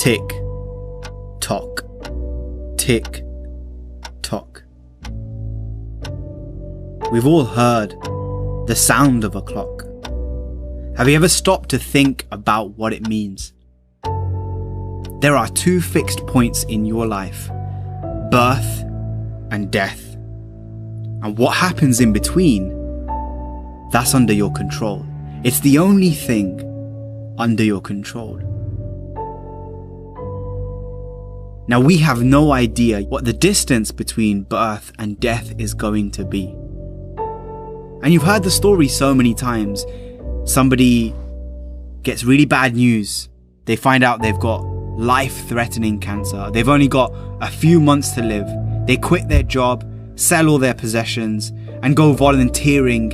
Tick, tock, tick, tock. We've all heard the sound of a clock. Have you ever stopped to think about what it means? There are two fixed points in your life, birth and death. And what happens in between, that's under your control. It's the only thing under your control. Now we have no idea what the distance between birth and death is going to be. And you've heard the story so many times. Somebody gets really bad news. They find out they've got life-threatening cancer. They've only got a few months to live. They quit their job, sell all their possessions, and go volunteering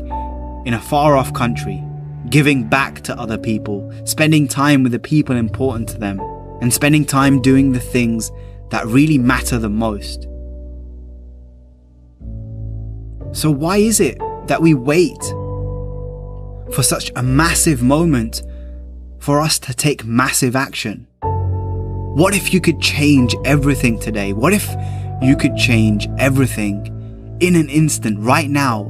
in a far-off country, giving back to other people, spending time with the people important to them, and spending time doing the things that really matter the most. So why is it that we wait for such a massive moment for us to take massive action? What if you could change everything today? What if you could change everything in an instant, right now,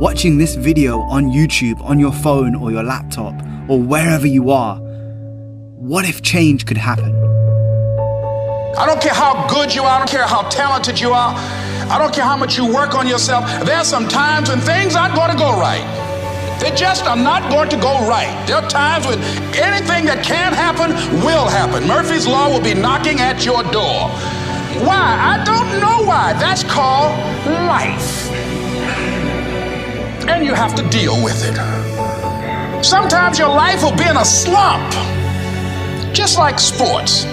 watching this video on YouTube, on your phone or your laptop, or wherever you are? What if change could happen? I don't care how good you are, I don't care how talented you are, I don't care how much you work on yourself. There are some times when things aren't going to go right. They just are not going to go right. There are times when anything that can happen will happen. Murphy's Law will be knocking at your door. Why? I don't know why. That's called life. And you have to deal with it. Sometimes your life will be in a slump, just like sports.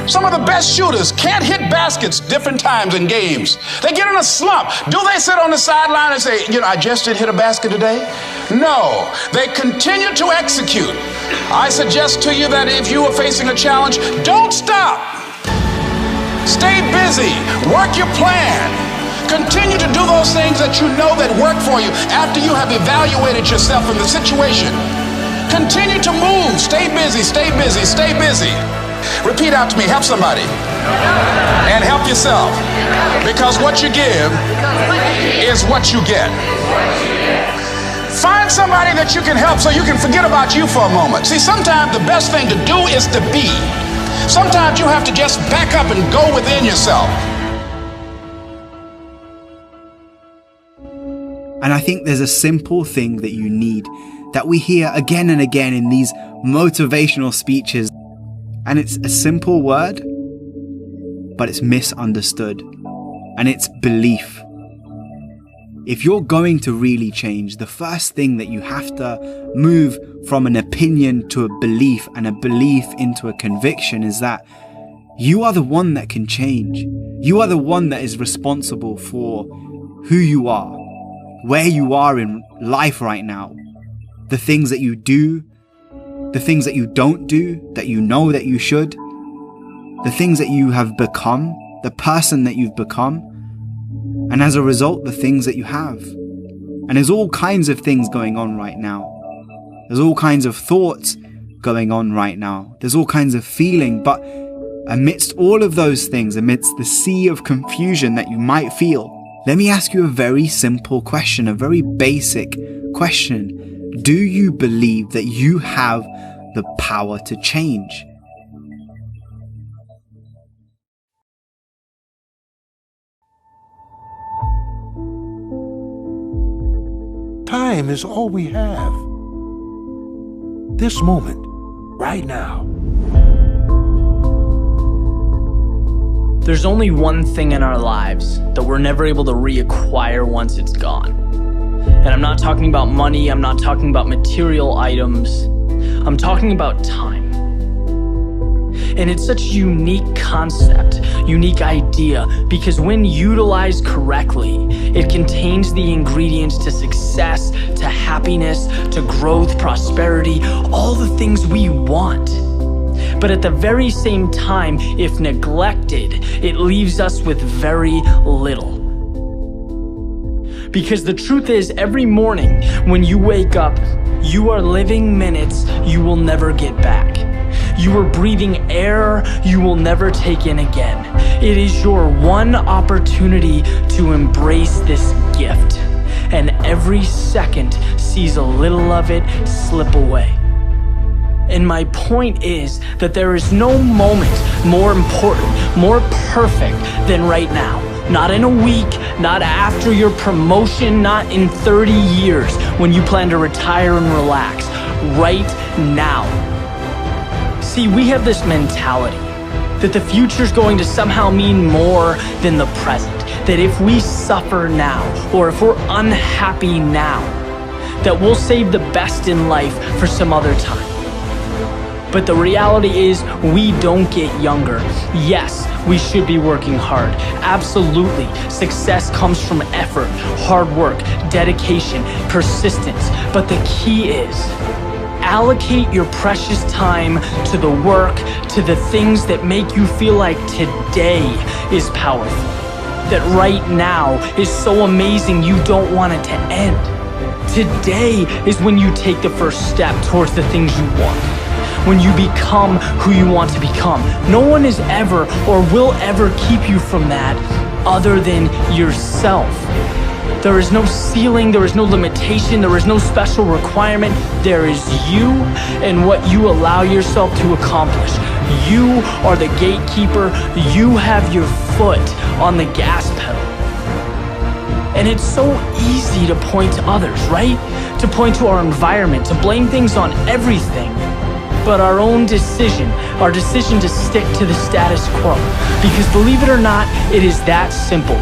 Some of the best shooters can't hit baskets different times in games. They get in a slump. Do they sit on the sideline and say, I just didn't hit a basket today? No, they continue to execute. I suggest to you that if you are facing a challenge, don't stop. Stay busy, work your plan. Continue to do those things that you know that work for you after you have evaluated yourself in the situation. Continue to move, stay busy, stay busy, stay busy. Repeat out to me, help somebody. And help yourself. Because what you give is what you get. Find somebody that you can help so you can forget about you for a moment. See, sometimes the best thing to do is to be. Sometimes you have to just back up and go within yourself. And I think there's a simple thing that you need, that we hear again and again in these motivational speeches. And it's a simple word, but it's misunderstood. And it's belief. If you're going to really change, the first thing that you have to move from an opinion to a belief, and a belief into a conviction, is that you are the one that can change. You are the one that is responsible for who you are, where you are in life right now, the things that you do, the things that you don't do, that you know that you should, the things that you have become, the person that you've become, and as a result, the things that you have. And there's all kinds of things going on right now. There's all kinds of thoughts going on right now. There's all kinds of feeling, but amidst all of those things, amidst the sea of confusion that you might feel, let me ask you a very simple question, a very basic question. Do you believe that you have the power to change? Time is all we have. This moment, right now. There's only one thing in our lives that we're never able to reacquire once it's gone. And I'm not talking about money, I'm not talking about material items, I'm talking about time. And it's such a unique concept, unique idea, because when utilized correctly, it contains the ingredients to success, to happiness, to growth, prosperity, all the things we want. But at the very same time, if neglected, it leaves us with very little. Because the truth is, every morning when you wake up, you are living minutes you will never get back. You are breathing air you will never take in again. It is your one opportunity to embrace this gift, and every second sees a little of it slip away. And my point is that there is no moment more important, more perfect than right now. Not in a week, not after your promotion, not in 30 years when you plan to retire and relax. Right now. See, we have this mentality that the future's going to somehow mean more than the present. That if we suffer now, or if we're unhappy now, that we'll save the best in life for some other time. But the reality is, we don't get younger. Yes, we should be working hard. Absolutely. Success comes from effort, hard work, dedication, persistence. But the key is, allocate your precious time to the work, to the things that make you feel like today is powerful. That right now is so amazing you don't want it to end. Today is when you take the first step towards the things you want. When you become who you want to become. No one is ever or will ever keep you from that other than yourself. There is no ceiling, there is no limitation, there is no special requirement. There is you and what you allow yourself to accomplish. You are the gatekeeper. You have your foot on the gas pedal. And it's so easy to point to others, right? To point to our environment, to blame things on everything. But our own decision, our decision to stick to the status quo. Because believe it or not, it is that simple.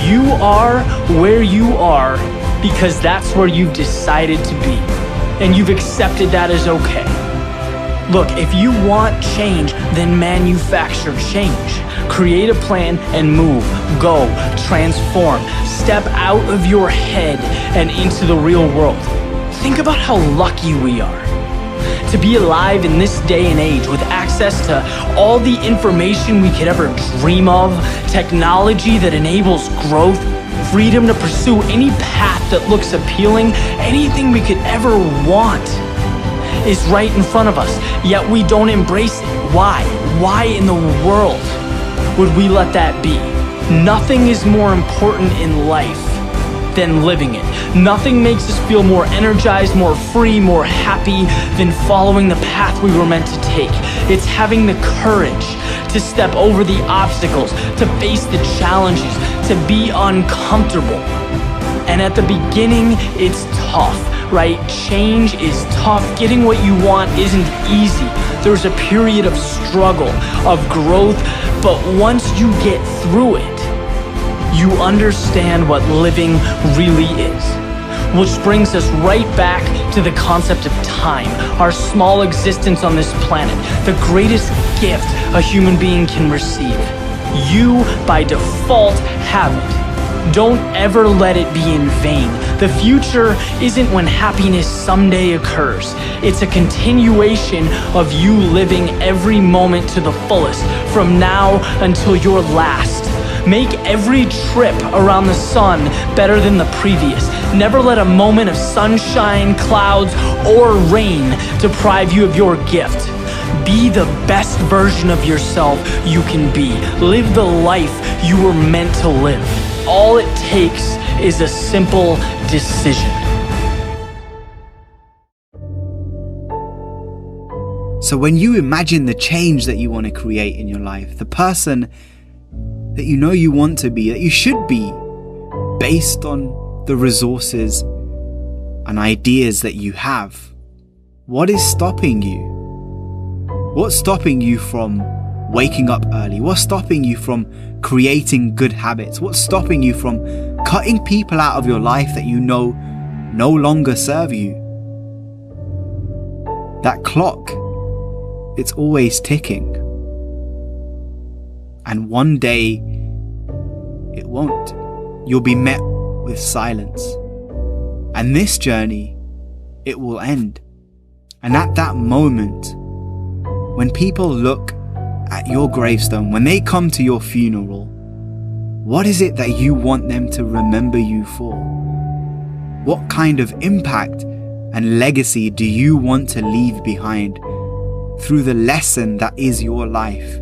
You are where you are because that's where you've decided to be. And you've accepted that as okay. Look, if you want change, then manufacture change. Create a plan and move, go, transform. Step out of your head and into the real world. Think about how lucky we are to be alive in this day and age with access to all the information we could ever dream of, technology that enables growth, freedom to pursue any path that looks appealing, anything we could ever want is right in front of us, yet we don't embrace it. Why? Why in the world would we let that be? Nothing is more important in life than living it. Nothing makes us feel more energized, more free, more happy than following the path we were meant to take. It's having the courage to step over the obstacles, to face the challenges, to be uncomfortable. And at the beginning, it's tough, right? Change is tough. Getting what you want isn't easy. There's a period of struggle, of growth, but once you get through it, you understand what living really is. Which brings us right back to the concept of time, our small existence on this planet, the greatest gift a human being can receive. You, by default, have it. Don't ever let it be in vain. The future isn't when happiness someday occurs. It's a continuation of you living every moment to the fullest, from now until your last. Make every trip around the sun better than the previous. Never let a moment of sunshine, clouds, or rain deprive you of your gift. Be the best version of yourself you can be. Live the life you were meant to live. All it takes is a simple decision. So when you imagine the change that you want to create in your life, the person that you know you want to be, that you should be, based on the resources and ideas that you have, what is stopping you? What's stopping you from waking up early? What's stopping you from creating good habits? What's stopping you from cutting people out of your life that you know no longer serve you? That clock, it's always ticking. And one day, it won't. You'll be met with silence. And this journey, it will end. And at that moment, when people look at your gravestone, when they come to your funeral, what is it that you want them to remember you for? What kind of impact and legacy do you want to leave behind through the lesson that is your life?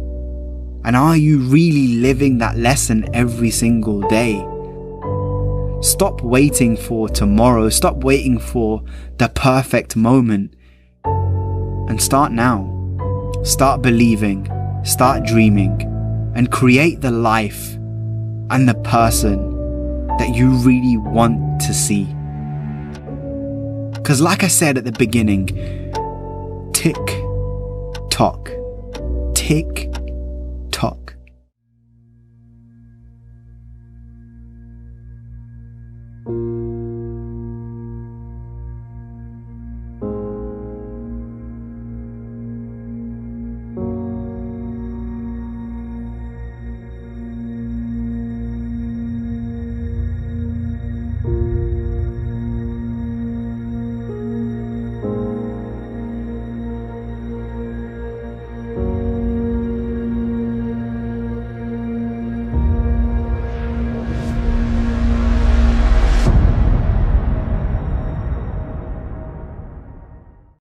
And are you really living that lesson every single day? Stop waiting for tomorrow. Stop waiting for the perfect moment. And start now. Start believing. Start dreaming. And create the life and the person that you really want to see. Because like I said at the beginning, tick tock, tick tock.